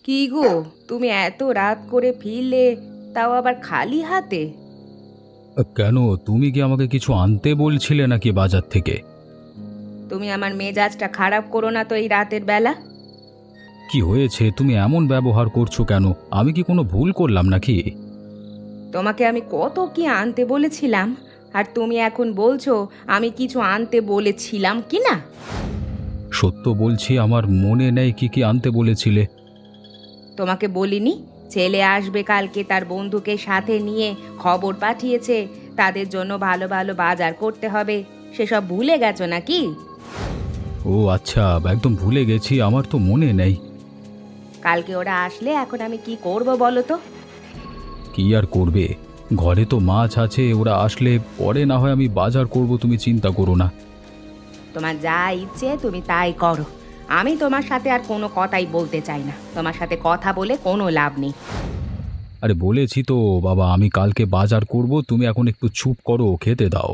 কি গো, তুমি এত রাত করে ফিরলে, তাও আবার খালি হাতে? কেন, তুমি কি আমাকে কিছু আনতে বলছিলে নাকি বাজার থেকে? তুমি আমার মেজাজটা খারাপ করো না তো এই রাতের বেলা। কি হয়েছে, তুমি এমন ব্যবহার করছো কেন? আমি কি কোনো ভুল করলাম নাকি? তোমাকে আমি কত কি আনতে বলেছিলাম, আর তুমি এখন বলছো আমি কিছু আনতে বলেছিলাম কি না? সত্য বলছি, আমার মনে নেই কি কি আনতে বলেছিলে। তোমাকে বলিনি ছেলে আসবে কালকে, তার বন্ধুকে সাথে নিয়ে খবর পাঠিয়েছে, তাদের জন্য ভালো ভালো বাজার করতে হবে, সেসব ভুলে গেছো নাকি? ও আচ্ছা, একদম ভুলে গেছি, আমার তো মনে নেই। কালকে ওরা আসলে এখন আমি কি করব বলো তো? কি আর করবে, ঘরে তো মাছ আছে, ওরা আসলে পরে না হয় আমি বাজার করব, তুমি চিন্তা করো না। তোমার যা ইচ্ছে তুমি তাই করো, আমি তোমার সাথে আর কোনো কথাই বলতে চাই না, তোমার সাথে কথা বলে কোনো লাভ নেই। আরে বলেছি তো বাবা, আমি কালকে বাজার করব, তুমি এখন একটু চুপ করো, খেতে দাও।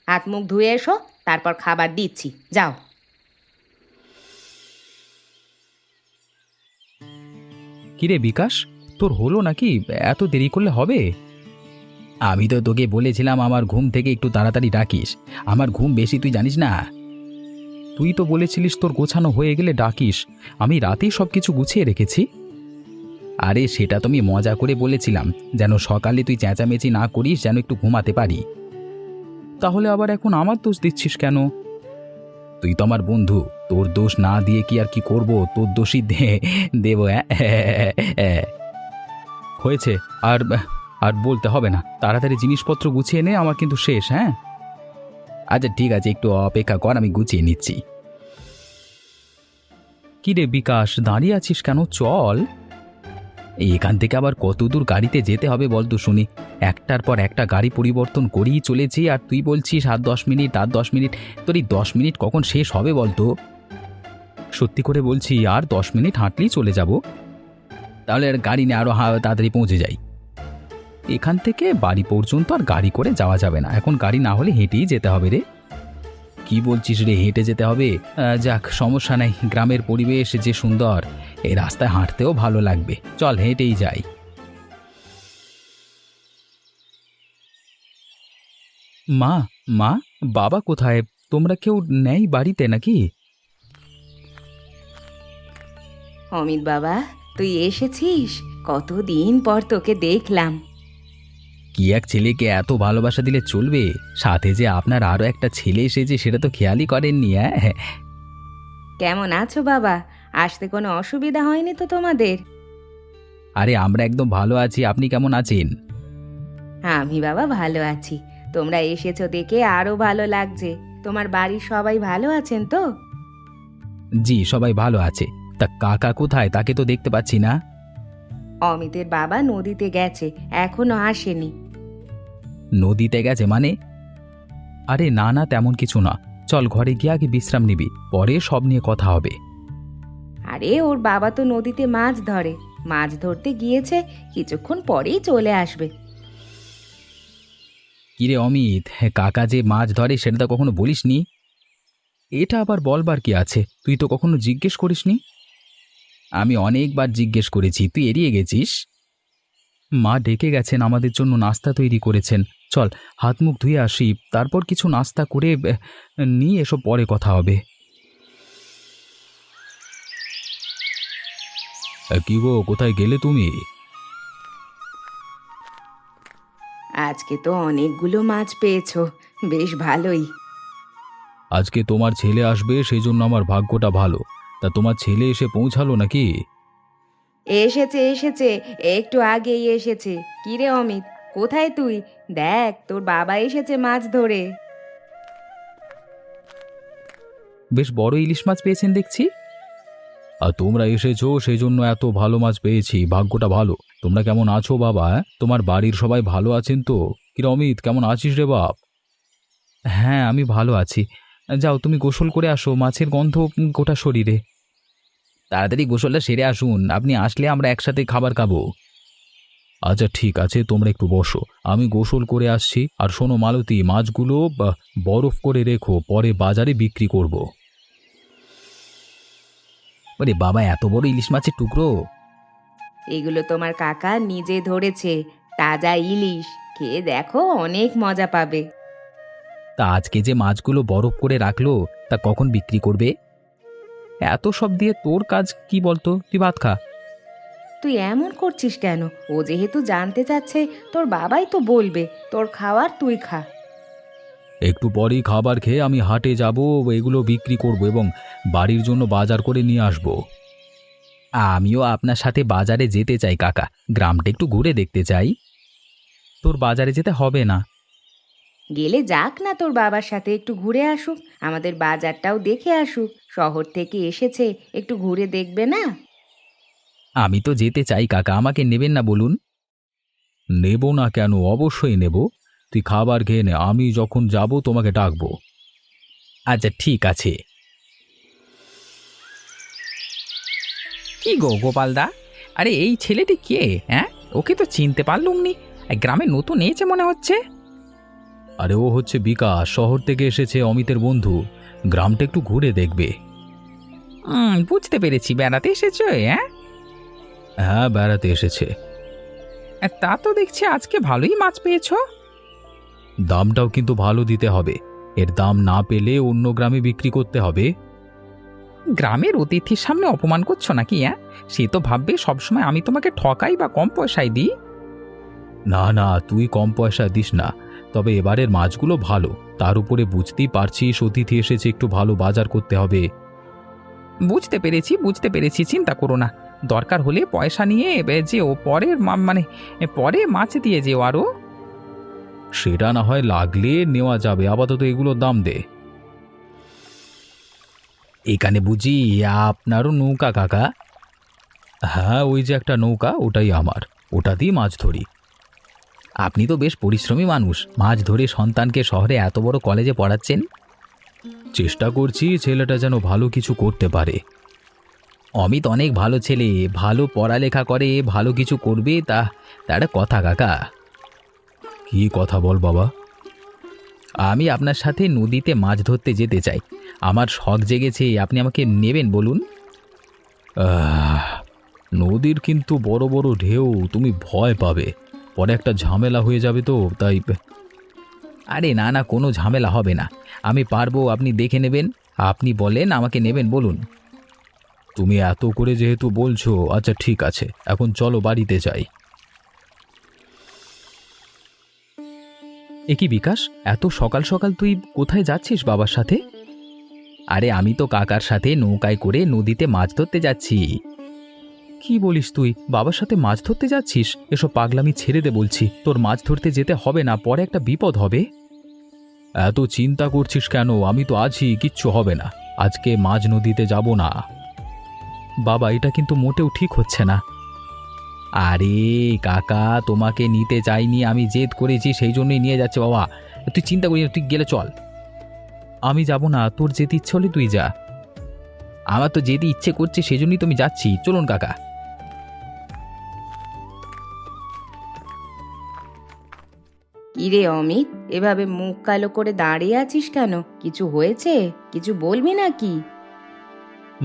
হাত মুখ ধুয়ে এসো, তারপর খাবার দিচ্ছি, যাও। কিরে বিকাশ, তোর হলো নাকি? এত দেরি করলে হবে? আমি তো তোকে বলেছিলাম আমার ঘুম থেকে একটু তাড়াতাড়ি ডাকিস। আমার ঘুম বেশি, তুই জানিস না। তুই তো বলেছিলিস তোর গোছানো হয়ে গেলে ডাকিস। আমি রাতেই সব কিছু গুছিয়ে রেখেছি। আরে সেটা তো আমি মজা করে বলেছিলাম, যেন সকালে তুই চেঁচামেচি না করিস, যেন একটু ঘুমাতে পারি। তাহলে আবার এখন আমার দোষ দিচ্ছিস কেন? তুই তো আমার বন্ধু, তোর দোষ না দিয়ে কি আর কি করব, তোর দোষই দেব। হ্যাঁ হয়েছে। আর আর বলতে হবে না, তাড়াতাড়ি জিনিসপত্র গুছিয়ে নে, আমার কিন্তু শেষ। হ্যাঁ আচ্ছা ঠিক আছে, একটু অপেক্ষা কর, আমি গুছিয়ে নিচ্ছি। কি রে বিকাশ, দাঁড়িয়ে আছিস কেন? চল। এখান থেকে আবার কত দূর গাড়িতে যেতে হবে বলতো শুনি? একটার পর একটা গাড়ি পরিবর্তন করেই চলেছি, আর তুই বলছিস আর 10 মিনিট, আর 10 মিনিট। তোর এই 10 মিনিট কখন শেষ হবে বলতো? সত্যি করে বলছি, আর 10 মিনিট হাঁটলেই চলে যাব। তাহলে আর গাড়ি নিয়ে আরো তাড়াতাড়ি পৌঁছে যাই। এখান থেকে বাড়ি পর্যন্ত আর গাড়ি করে যাওয়া যাবে না, এখন গাড়ি না হলে হেঁটেই যেতে হবে রে। কি বলছিস রে, হেঁটে যেতে হবে? যাক, সমস্যা নাই, গ্রামের পরিবেশ যে সুন্দর, এই রাস্তায় হাঁটতেও ভালো লাগবে, চল হেঁটেই যাই। মা, মা, বাবা কোথায়? তোমরা কেউ নেই বাড়িতে নাকি? অমিত বাবা, তুই এসেছিস, কতদিন পর তোকে দেখলাম। কি এক ছেলেকে এত ভালোবাসা দিলে চলবে? সাথে যে আপনার আরো একটা ছেলে এসেছে, সেটা তো খেয়ালই করেননি। হ্যাঁ, কেমন আছো বাবা? আসতে কোনো অসুবিধা হয়নি তো তোমাদের? আরে আমরা একদম ভালো আছি, আপনি কেমন আছেন? আমি বাবা ভালো আছি, তোমরা এসেছো দেখে আরো ভালো লাগছে। তোমার বাড়ির সবাই ভালো আছেন তো? জি, সবাই ভালো আছে। তা কাকা কোথায়, তাকে তো দেখতে পাচ্ছি না। অমিতের বাবা নদীতে গেছে, এখনো আসেনি। নদীতে গেছে মানে? আরে না না, তেমন কিছু না। চল ঘরে গিয়ে আগে বিশ্রাম নিবি, পরে সব নিয়ে কথা হবে। আরে ওর বাবা তো নদীতে মাছ ধরে, মাছ ধরতে গিয়েছে, কিছুক্ষণ পরেই চলে আসবে। কিরে অমিত, কাকা যে মাছ ধরে সেটা তো কখনো বলিসনি। এটা আবার বলবার কি আছে, তুই তো কখনো জিজ্ঞেস করিসনি। আমি অনেকবার জিজ্ঞেস করেছি, তুই এড়িয়ে গেছিস। মা ডেকে গেছেন, আমাদের জন্য নাস্তা তৈরি করেছেন। চল হাত মুখ ধুয়ে আসি, তারপর কিছু নাস্তা করে নিয়ে এসব, পরে কথা হবে। কি গো, কোথায় গেলে তুমি? আজকে তো অনেকগুলো মাছ পেয়েছো, বেশ ভালোই। আজকে তোমার ছেলে আসবে, সেই জন্য আমার ভাগ্যটা ভালো। তা তোমার ছেলে এসে পৌঁছালো নাকি? এসেছে এসেছে, একটু আগেই এসেছে। কিরে অমিত, কোথায় তুই? দেখ তোর বাবা এসেছে মাছ ধরে। বেশ বড় ইলিশ মাছ পেয়েছেন দেখছি। আর তোমরা এসেছো, সেই জন্য এত ভালো মাছ পেয়েছি, ভাগ্যটা ভালো। তোমরা কেমন আছো বাবা? তোমার বাড়ির সবাই ভালো আছেন তো? কিরে অমিত, কেমন আছিস রে বাপ? হ্যাঁ আমি ভালো আছি। যাও তুমি গোসল করে আসো, মাছের গন্ধ গোটা শরীরে। তাড়াতাড়ি গোসলটা সেরে আসুন, আপনি আসলে আমরা একসাথে খাবার খাবো। আচ্ছা ঠিক আছে, তোমরা একটু বসো, আমি গোসল করে আসছি। আর শোনো মালতী, মাছগুলো বরফ করে রেখো, পরে বাজারে বিক্রি করব। ওরে বাবা, এত বড় ইলিশ মাছের টুকরো! এগুলো তোমার কাকা নিজে ধরেছে, তাজা ইলিশ। খেয়ে দেখো, অনেক মজা পাবে। তা আজকে যে মাছগুলো বরফ করে রাখলো, তা কখন বিক্রি করবে? এত সব দিয়ে তোর কাজ কি বলতো? তুই ভাত খা। তুই এমন করছিস কেন? ও যেহেতু জানতে চাচ্ছে, তোর বাবাই তো বলবে। তোর খাওয়ার তুই খা। একটু পরেই খাবার খেয়ে আমি হাটে যাব, এগুলো বিক্রি করব এবং বাড়ির জন্য বাজার করে নিয়ে আসব। আমিও আপনার সাথে বাজারে যেতে চাই কাকা, গ্রামটা একটু ঘুরে দেখতে চাই। তোর বাজারে যেতে হবে না। গেলে যাক না, তোর বাবার সাথে একটু ঘুরে আসুক, আমাদের বাজারটাও দেখে আসুক। শহর থেকে এসেছে, একটু ঘুরে দেখবে না? আমি তো যেতে চাই কাকা, আমাকে নেবেন না বলুন? নেব না কেন, অবশ্যই নেব। তুই খাবার খেয়ে নে, আমি যখন যাব তোমাকে ডাকবো। আচ্ছা ঠিক আছে। কি গো গোপালদা, আরে এই ছেলেটি কে? হ্যাঁ, ওকে তো চিনতে পারলুম নি। গ্রামে নতুন এসেছে মনে হচ্ছে। আরে ও হচ্ছে বিকাশ, শহর থেকে এসেছে, অমিতের বন্ধু। গ্রামটা একটু ঘুরে দেখবে। বুঝতে পেরেছি, বেড়াতে এসেছো। হ্যাঁ হ্যাঁ, বেড়াতে এসেছে। তা তো দেখছি আজকে ভালোই মাছ পেয়েছো। দামটাও কিন্তু ভালো দিতে হবে। এর দাম না পেলে অন্য গ্রামে বিক্রি করতে হবে। গ্রামের অতিথির সামনে অপমান করছো নাকি? হ্যাঁ, সে তো ভাববে সবসময় আমি তোমাকে ঠকাই বা কম পয়সায় দিই। না না, তুই কম পয়সা দিস না। তবে এবারের মাছগুলো ভালো। তার উপরে বুঝতেই পারছিস, অতিথি এসেছে, একটু ভালো বাজার করতে হবে। বুঝতে পেরেছি, চিন্তা করো না। দরকার হলে পয়সা নিয়ে যেও, পরের মানে পরে মাছ দিয়ে যেও আরো। সেটা না হয় লাগলে নেওয়া যাবে, আপাতত এগুলোর দাম দে। এখানে বুঝি আপনারও নৌকা কাকা? হ্যাঁ, ওই যে একটা নৌকা, ওটাই আমার। ওটা দিয়ে মাছ ধরি। আপনি তো বেশ পরিশ্রমী মানুষ, মাছ ধরে সন্তানকে শহরে এত বড় কলেজে পড়াচ্ছেন। চেষ্টা করছি ছেলেটা যেন ভালো কিছু করতে পারে। অমিত অনেক ভালো ছেলে, ভালো পড়ালেখা করে, ভালো কিছু করবে, তার একটা কথা কাকা। কি কথা বল বাবা? আমি আপনার সাথে নদীতে মাছ ধরতে যেতে চাই। আমার শখ জেগেছে, আপনি আমাকে নেবেন বলুন? আহ, নদীর কিন্তু বড় বড় ঢেউ, তুমি ভয় পাবে। পরে একটা ঝামেলা হয়ে যাবে তো তাই। আরে না না, কোনো ঝামেলা হবে না। আমি পারবো, আপনি দেখে নেবেন। আপনি বলেন আমাকে নেবেন বলুন। তুমি এত করে যেহেতু বলছো, আচ্ছা ঠিক আছে, এখন চলো বাড়িতে যাই। এ কি বিকাশ, এত সকাল সকাল তুই কোথায় যাচ্ছিস বাবার সাথে? আরে আমি তো কাকার সাথে নৌকায় করে নদীতে মাছ ধরতে যাচ্ছি। কি বলিস তুই, বাবার সাথে মাছ ধরতে যাচ্ছিস? এসব পাগলামি ছেড়ে দে বলছি। তোর মাছ ধরতে যেতে হবে না, পরে একটা বিপদ হবে। এত চিন্তা করছিস কেন? আমি তো আছি, কিচ্ছু হবে না। আজকে মাঝ নদীতে যাব না। বাবা, এটা কিন্তু মোটেও ঠিক হচ্ছে না। আরে কাকা, তোমাকে নিতে চাইনি, আমি জেদ করেছি, সেই জন্যই নিয়ে যাচ্ছে বাবা। তুই চিন্তা করিস না, তুই গেলে চল। আমি যাব না, তোর যেতে ইচ্ছে হলে তুই যা। আমার তো যেতে ইচ্ছে করছে, সেজন্যই তো আমি যাচ্ছি। চলুন কাকা। কিরে অমিত, এভাবে মুখ কালো করে দাঁড়িয়ে আছিস কেন? কিছু হয়েছে? কিছু বলবি নাকি?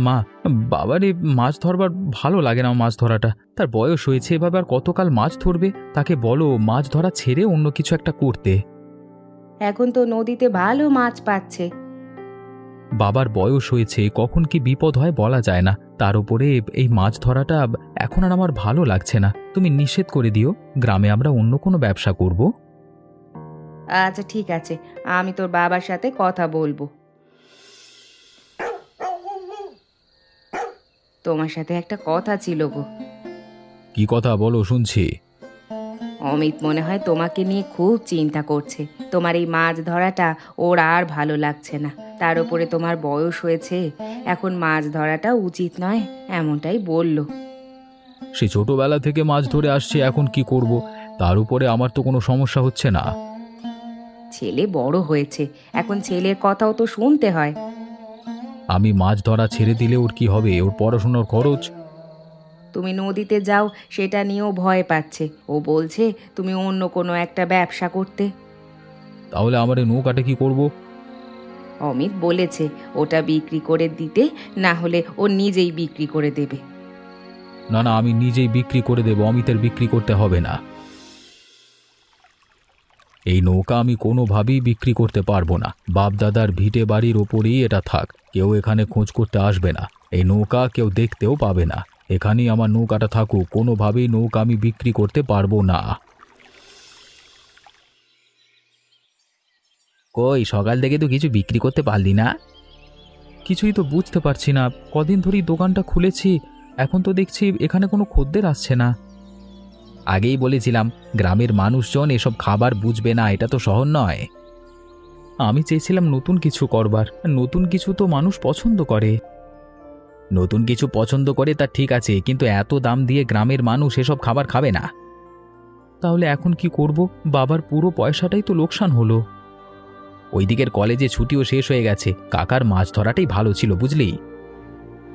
মা, বাবারে মাছ ধরবার ভালো লাগে না। মাছ ধরাটা, তার বয়স হয়েছে, এভাবে আর কতকাল মাছ ধরবে? তাকে বলো মাছ ধরা ছেড়ে অন্য কিছু একটা করতে। এখন তো নদীতে ভালো মাছ পাচ্ছে। বাবার বয়স হয়েছে, কখন কি বিপদ হয় বলা যায় না। তার উপরে এই মাছ ধরাটা এখন আর আমার ভালো লাগছে না। তুমি নিষেধ করে দিও, গ্রামে আমরা অন্য কোনো ব্যবসা করব। আচ্ছা ঠিক আছে, আমি তোর বাবার সাথে কথা বলবো। তোমার সাথে একটা কথা ছিল গো। কি কথা বলো, শুনছি। অমিত মনে হয় তোমাকে নিয়ে খুব চিন্তা করছে। তোমার এই মাছ ধরাটা ওর আর ভালো লাগছে না। তার উপরে তোমার বয়স হয়েছে, এখন মাছ ধরাটা উচিত নয়, এমনটাই বলল। সে ছোটবেলা থেকে মাছ ধরে আসছে, এখন কি করব? তার উপরে আমার তো কোনো সমস্যা হচ্ছে না। ছেলে বড় হয়েছে, এখন ছেলের কথাও তো শুনতে হয়। আমি মাছ ধরা ছেড়ে দিলে ওর কি হবে? ওর পড়াশোনার খরচ। তুমি নদীতে যাও, সেটা নিয়েও ভয় পাচ্ছে। ও বলছে তুমি অন্য কোনো একটা ব্যবসা করতে। তাহলে আমার এই নৌকাটা কি করব? অমিত বলেছে ওটা বিক্রি করে দিতে, না হলে ও নিজেই বিক্রি করে দেবে। না না, আমি নিজেই বিক্রি করে দেবো, অমিতের বিক্রি করতে হবে না। এই নৌকা আমি কোনোভাবেই বিক্রি করতে পারবো না। বাপ দাদার ভিটে বাড়ির ওপরেই এটা থাক, কেউ এখানে খোঁজ করতে আসবে না। এই নৌকা কেউ দেখতেও পাবে না। এখানেই আমার নৌকাটা থাকুক, কোনোভাবেই নৌকা আমি বিক্রি করতে পারবো না। কই, সকাল থেকে তো কিছু বিক্রি করতে পারলি না? কিছুই তো বুঝতে পারছি না, কদিন ধরেই দোকানটা খুলেছি, এখন তো দেখছি এখানে কোনো খদ্দের আসছে না। আগেই বলেছিলাম গ্রামের মানুষজন এসব খাবার বুঝবে না, এটা তো শহর নয়। আমি চেয়েছিলাম নতুন কিছু করবার, নতুন কিছু তো মানুষ পছন্দ করে। নতুন কিছু পছন্দ করে তা ঠিক আছে, কিন্তু এত দাম দিয়ে গ্রামের মানুষ এসব খাবার খাবে না। তাহলে এখন কি করব? বাবার পুরো পয়সাটাই তো লোকসান হলো। ওই দিকের কলেজে ছুটিও শেষ হয়ে গেছে, কাকার মাছ ধরাটাই ভালো ছিল, বুঝলি?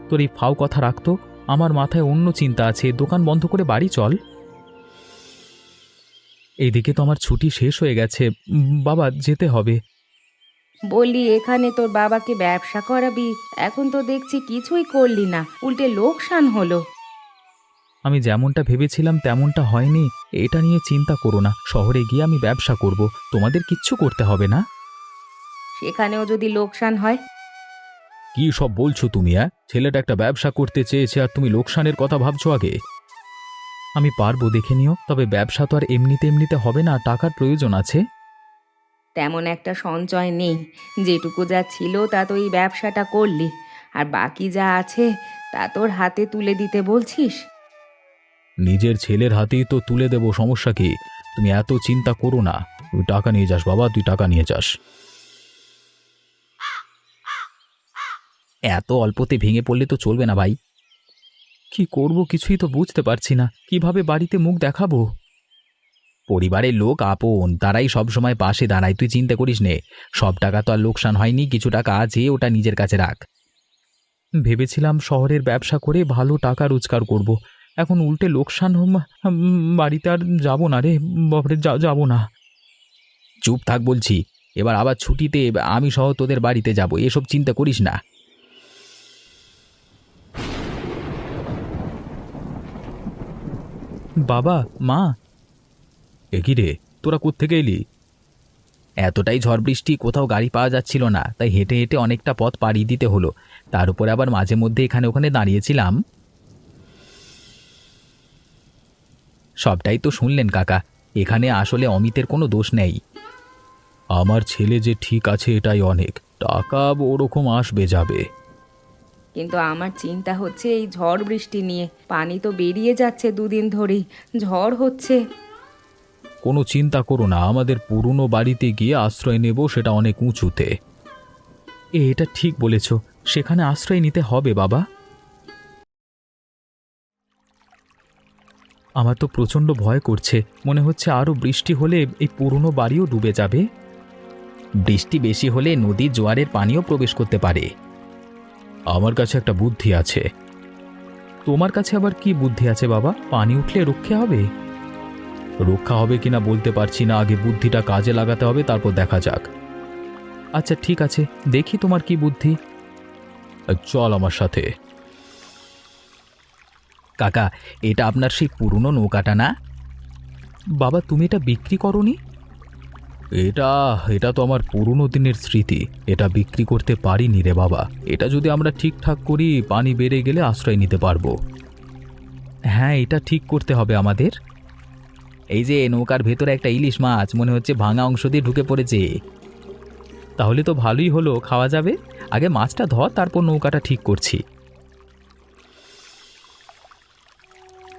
তোর এই ফাও কথা রাখতো, আমার মাথায় অন্য চিন্তা আছে, দোকান বন্ধ করে বাড়ি চল। এইদিকে তো আমার ছুটি শেষ হয়ে গেছে, বাবা যেতে হবে। বললি এখানে তোর বাবাকে ব্যবসা করাবি, এখন তো দেখছি কিছুই করলি না, উল্টে লোকসান হলো। আমি যেমনটা ভেবেছিলাম তেমনটা হয়নি, এটা নিয়ে চিন্তা করো না। শহরে গিয়ে আমি ব্যবসা করব, তোমাদের কিচ্ছু করতে হবে না। সেখানেও যদি লোকসান হয়? কি সব বলছো তুমি? ছেলেটা একটা ব্যবসা করতে চেয়েছে আর তুমি লোকসানের কথা ভাবছো আগে? আমি পারবো, দেখে নিও। তবে ব্যবসা তো আর এমনিতে এমনিতে হবে না, টাকার প্রয়োজন আছে। তেমন একটা সঞ্চয় নেই, যেটুকু যা ছিল তা তো এই ব্যবসাটা করলি, আর বাকি যা আছে তা তোর হাতে তুলে দিতে বলছিস? নিজের ছেলের হাতেই তো তুলে দেবো, সমস্যা কি? তুমি এত চিন্তা করো না। তুই টাকা নিয়ে যাস বাবা, তুই টাকা নিয়ে যাস। এত অল্পতে ভেঙে পড়লে তো চলবে না ভাই। কি করব কিছুই তো বুঝতে পারছি না, কিভাবে বাড়িতে মুখ দেখাবো। পরিবারের লোক আপন, তারাই সব সময় পাশে দাঁড়ায়, তুই চিন্তা করিস নে। সব টাকা তো আর লোকসান হয়নি, কিছু টাকা আছে, ওটা নিজের কাছে রাখ। ভেবেছিলাম শহরের ব্যবসা করে ভালো টাকা রোজগার করব, এখন উল্টে লোকসান বাড়িতে আর যাব না রে বাপরে, যাব না। চুপ থাক বলছি। এবার আবার ছুটিতে আমি সহ তোদের বাড়িতে যাব, এসব চিন্তা করিস না। বাবা, মা। একি রে, তোরা কোত্থেকে এলি? এতটাই ঝড় বৃষ্টি, কোথাও গাড়ি পাওয়া যাচ্ছিল না, তাই হেঁটে হেঁটে অনেকটা পথ পাড়ি দিতে হলো। তার উপরে আবার মাঝে মধ্যে এখানে ওখানে দাঁড়িয়েছিলাম। সবটাই তো শুনলেন কাকা, এখানে আসলে অমিতের কোনো দোষ নেই। আমার ছেলে যে ঠিক আছে এটাই অনেক, টাকা ওরকম আসবে যাবে। কিন্তু আমার চিন্তা হচ্ছে এই ঝড় বৃষ্টি নিয়ে, পানি তো বেরিয়ে যাচ্ছে দুদিন ধরেই, ঝড় হচ্ছে। কোনো চিন্তা করো না, আমাদের পুরনো বাড়িতে গিয়ে আশ্রয় নেব, সেটা অনেক উঁচুতে। এটা ঠিক বলেছ, সেখানে আশ্রয় নিতে হবে বাবা। আমার তো প্রচণ্ড ভয় করছে, মনে হচ্ছে আরও বৃষ্টি হলে এই পুরনো বাড়িও ডুবে যাবে। বৃষ্টি বেশি হলে নদীর জোয়ারের পানিও প্রবেশ করতে পারে। আমার কাছে একটা বুদ্ধি আছে। তোমার কাছে আবার কি বুদ্ধি আছে বাবা? পানি উঠলে রক্ষে হবে? রক্ষা হবে কিনা বলতে পারছি না, আগে বুদ্ধিটা কাজে লাগাতে হবে, তারপর দেখা যাক। আচ্ছা ঠিক আছে, দেখি তোমার কি বুদ্ধি। চল আমার সাথে। কাকা, এটা আপনার সেই পুরনো নৌকাটা না? বাবা, তুমি এটা বিক্রি করনি? এটা এটা তো আমার পুরনো দিনের স্মৃতি, এটা বিক্রি করতে পারিনি রে বাবা। এটা যদি আমরা ঠিকঠাক করি, পানি বেড়ে গেলে আশ্রয় নিতে পারবো। হ্যাঁ, এটা ঠিক করতে হবে আমাদের। এই যে নৌকার ভেতরে একটা ইলিশ মাছ, মনে হচ্ছে ভাঙা অংশ দিয়ে ঢুকে পড়েছে। তাহলে তো ভালোই হলো, খাওয়া যাবে। আগে মাছটা ধর, তারপর নৌকাটা ঠিক করছি।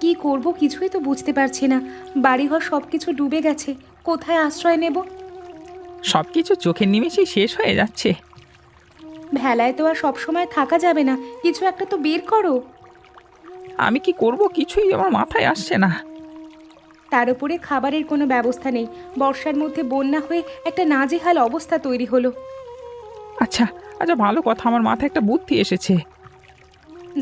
কি করব কিছুই তো বুঝতে পারছি না, বাড়িঘর সব কিছু ডুবে গেছে, কোথায় আশ্রয় নেব? সব কিছু চোখের নিমেষেই শেষ হয়ে যাচ্ছে। ভেলায় তো আর সব সময় থাকা যাবে না, কিছু একটা তো বের করো। আমি কি করব কিছুই আমার মাথায় আসছে না। তার উপরে খাবারের কোনো ব্যবস্থা নেই, বর্ষার মধ্যে বন্যা হয়ে একটা নাজেহাল অবস্থা তৈরি হলো। আচ্ছা আচ্ছা, ভালো কথা, আমার মাথায় একটা বুদ্ধি এসেছে।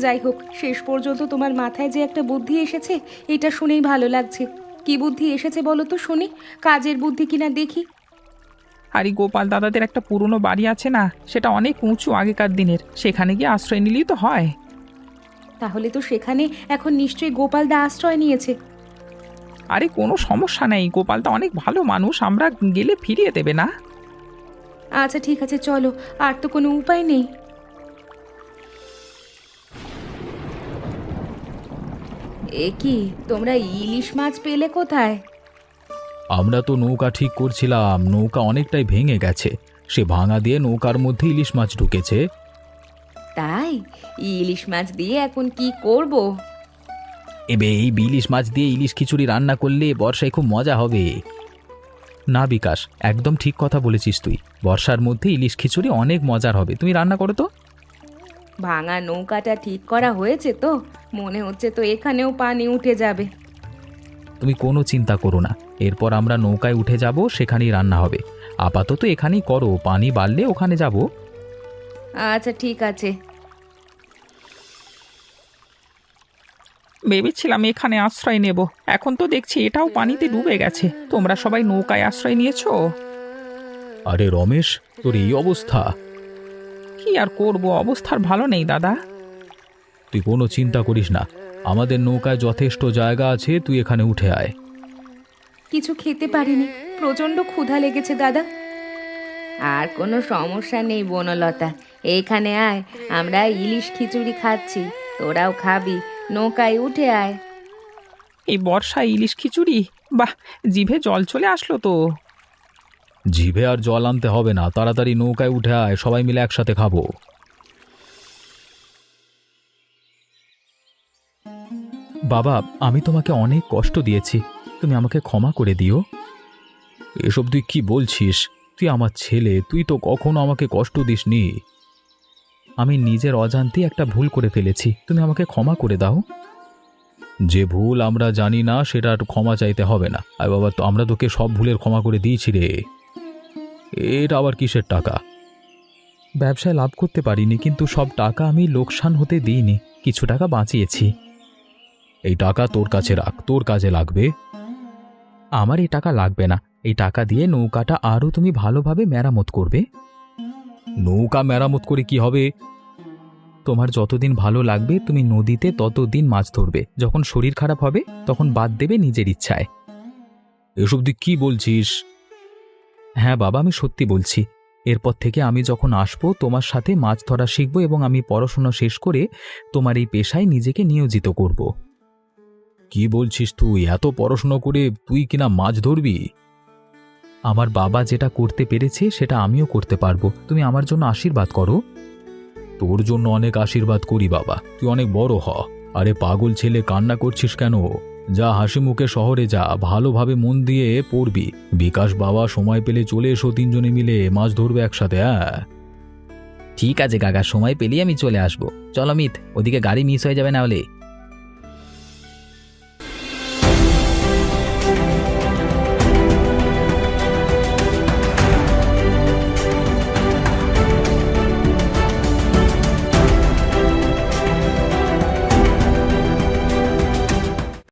যাই হোক, শেষ পর্যন্ত তোমার মাথায় যে একটা বুদ্ধি এসেছে এটা শুনেই ভালো লাগছে। কি বুদ্ধি এসেছে বলো তো শুনি, কাজের বুদ্ধি কিনা দেখি। আর এই গোপাল দাদাদের একটা পুরনো বাড়ি আছে না, সেটা অনেক উঁচু আগেকার দিনের, সেখানে গিয়ে আশ্রয় নিলেই তো হয়। তাহলে তো সেখানে এখন নিশ্চয়ই গোপালদা আশ্রয় নিয়েছে। আরে কোনো সমস্যা নেই, গোপালদা অনেক ভালো মানুষ, আমরা গেলে ফিরিয়ে দেবে না। আচ্ছা ঠিক আছে, চলো, আর তো কোনো উপায় নেই। এ কি, তোমরা ইলিশ মাছ পেলে কোথায়? আমরা তো নৌকা ঠিক করছিলাম, নৌকা অনেকটাই ভেঙে গেছে, সে ভাঙা দিয়ে নৌকার মধ্যে ইলিশ মাছ ঢুকেছে। তাই? ইলিশ মাছ দিয়ে এখন কি করব? এবে এই ইলিশ মাছ দিয়ে ইলিশ খিচুড়ি রান্না করলে বর্ষায় খুব মজা হবে। না বিকাশ, একদম ঠিক কথা বলেছিস তুই, বর্ষার মধ্যে ইলিশ খিচুড়ি অনেক মজার হবে, তুমি রান্না করো তো। ভাঙা নৌকাটা ঠিক করা হয়েছে তো? মনে হচ্ছে তো এখানেও পানি উঠে যাবে। তুমি কোনো চিন্তা করো না, এরপর আমরা নৌকায় উঠে যাব, সেখানেই রান্না হবে। আপাতত এখানেই করো, পানি বাড়লে ওখানে যাব। আচ্ছা ঠিক আছে। ভেবেছিলাম এখানে আশ্রয় নেব, এখন তো দেখছি এটাও পানিতে ডুবে গেছে। তোমরা সবাই নৌকায় আশ্রয় নিয়েছো? আরে রমেশ, তোর এই অবস্থা! কি আর করব, অবস্থার ভালো নেই দাদা। তুই কোনো চিন্তা করিস না, আমাদের নৌকায় যথেষ্ট জায়গা আছে, তুই এখানে উঠে আয়। কিছু খেতে পারিনি, প্রচণ্ড ক্ষুধা লেগেছে দাদা। আর কোনো সমস্যা নেই বনলতা, এখানে আয়, আমরা ইলিশ খিচুড়ি খাচ্ছি, তোরাও খাবি, নৌকায় উঠে আয়। এই বর্ষায় ইলিশ খিচুড়ি, বাহ, জিভে জল চলে আসলো তো। জিভে আর জল আনতে হবে না, তাড়াতাড়ি নৌকায় উঠে আয়, সবাই মিলে একসাথে খাবো। বাবা, আমি তোমাকে অনেক কষ্ট দিয়েছি, তুমি আমাকে ক্ষমা করে দিও। এসব তুই কি বলছিস? তুই আমার ছেলে, তুই তো কখনো আমাকে কষ্ট দিসনি। আমি নিজের অজান্তে একটা ভুল করে ফেলেছি, তুমি আমাকে ক্ষমা করে দাও। যে ভুল আমরা জানি না সেটার ক্ষমা চাইতে হবে না। আর বাবা, তো আমরা তোকে সব ভুলের ক্ষমা করে দিয়েছি রে। এটা আবার কিসের টাকা? ব্যবসায় লাভ করতে পারিনি, কিন্তু সব টাকা আমি লোকসান হতে দিইনি, কিছু টাকা বাঁচিয়েছি। এই টাকা তোর কাছে রাখ, তোর কাজে লাগবে। আমার এই টাকা লাগবে না, এই টাকা দিয়ে নৌকাটা আরও তুমি ভালোভাবে মেরামত করবে। নৌকা মেরামত করে কি হবে? তোমার যতদিন ভালো লাগবে তুমি নদীতে ততদিন মাছ ধরবে, যখন শরীর খারাপ হবে তখন বাদ দেবে নিজের ইচ্ছায়। এসব তুই কি বলছিস? হ্যাঁ বাবা, আমি সত্যি বলছি। এরপর থেকে আমি যখন আসবো তোমার সাথে মাছ ধরা শিখব এবং আমি পড়াশোনা শেষ করে তোমার এই পেশায় নিজেকে নিয়োজিত করব। কি বলছিস তুই? এত পড়াশোনা করে তুই কিনা মাছ ধরবি? আমার বাবা যেটা করতে পেরেছে সেটা আমিও করতে পারবো, তুমি আমার জন্য আশীর্বাদ করো। তোর জন্য অনেক আশীর্বাদ করি বাবা, তুই অনেক বড় হ। আরে পাগল ছেলে, কান্না করছিস কেন? যা, হাসি মুখে শহরে যা, ভালোভাবে মন দিয়ে পড়বি। বিকাশ বাবা সময় পেলে চলে এসো, তিনজনে মিলে মাছ ধরবে একসাথে। হ্যাঁ ঠিক আছে কাকা, সময় পেলেই আমি চলে আসবো। চলো মিত, ওদিকে গাড়ি মিস হয়ে যাবে না হলে।